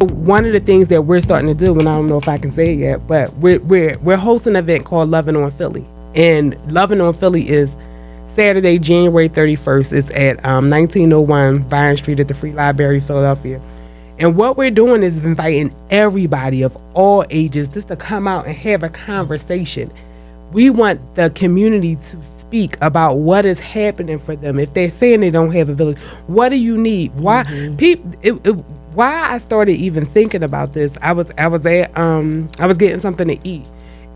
One of the things that we're starting to do, and I don't know if I can say it yet, but we're hosting an event called Loving on Philly. And Loving on Philly is Saturday, January 31st. It's at 1901 Vine Street at the Free Library, Philadelphia. And what we're doing is inviting everybody of all ages just to come out and have a conversation. We want the community to speak about what is happening for them. If they're saying they don't have a village, what do you need? Why why I started even thinking about this? I was getting something to eat,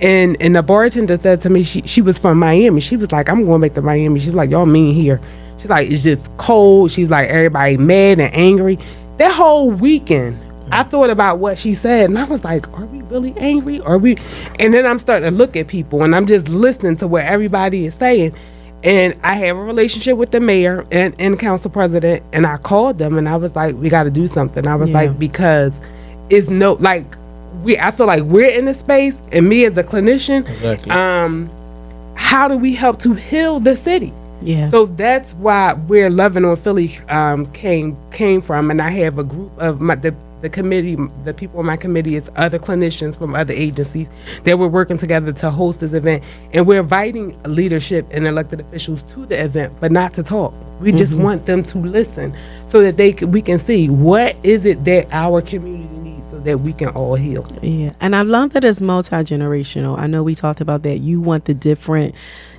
and the bartender said to me, she was from Miami. She was like, I'm going back to Miami. She was like, y'all mean here. She's like, it's just cold. She's like, everybody mad and angry. That whole weekend, I thought about what she said, and I was like, are we really angry? And then I'm starting to look at people, and I'm just listening to what everybody is saying. And I have a relationship with the mayor and council president, and I called them, and I was like, we got to do something. I was like, because it's I feel like we're in a space, and me as a clinician, exactly. How do we help to heal the city? Yeah. So that's why where Loving on Philly came from, and I have a group of the committee, the people on my committee is other clinicians from other agencies that we're working together to host this event, and we're inviting leadership and elected officials to the event, but not to talk. We just want them to listen so that we can see what is it that our community needs so that we can all heal. Yeah, and I love that it's multi-generational. I know we talked about that. You want the different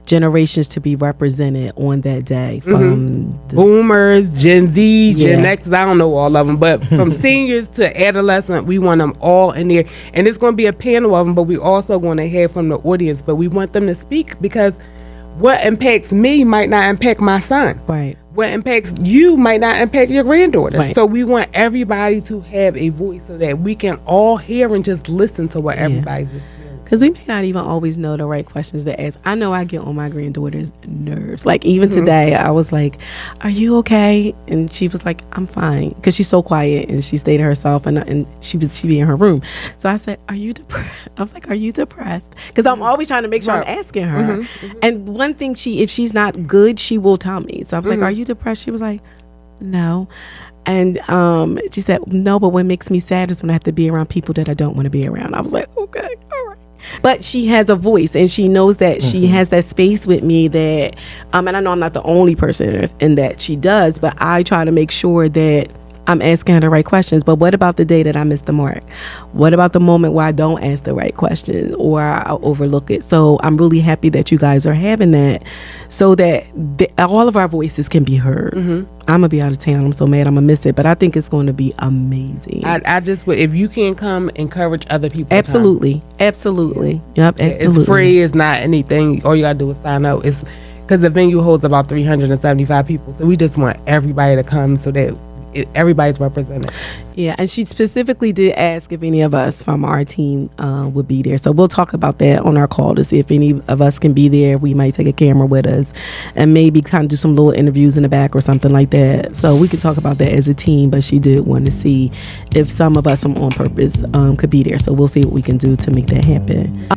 generations to be represented on that day, from boomers, Gen Z, Gen X, I don't know all of them, but from seniors to adolescent, we want them all in there. And it's going to be a panel of them, but we also going to hear from the audience, but we want them to speak, because what impacts me might not impact my son. Right. What impacts you might not impact your granddaughter. Right. So we want everybody to have a voice so that we can all hear and just listen to what everybody's experiencing. Because we may not even always know the right questions to ask. I know I get on my granddaughter's nerves. Like, even today, I was like, are you okay? And she was like, I'm fine. Because she's so quiet, and she stayed to herself, and she'd be in her room. So I said, are you depressed? I was like, are you depressed? Because I'm always trying to make sure I'm asking her. And one thing, if she's not good, she will tell me. So I was like, are you depressed? She was like, no. And she said, no, but what makes me sad is when I have to be around people that I don't want to be around. I was like, okay, all right. But she has a voice, and she knows that she has that space with me that, and I know I'm not the only person in that she does, but I try to make sure that I'm asking her the right questions. But what about the day that I miss the mark? What about the moment where I don't ask the right question or I overlook it? So I'm really happy that you guys are having that, so that all of our voices can be heard. I'm gonna be out of town. I'm so mad I'm gonna miss it, but I think it's going to be amazing. I just would, if you can come, encourage other people. Absolutely. Yep, absolutely. It's free. It's not anything. All you gotta do is sign up. It's because the venue holds about 375 people, so we just want everybody to come so that everybody's represented. Yeah, and she specifically did ask if any of us from our team would be there. So we'll talk about that on our call to see if any of us can be there. We might take a camera with us and maybe kind of do some little interviews in the back or something like that. So we could talk about that as a team, but she did want to see if some of us from On Purpose could be there. So we'll see what we can do to make that happen.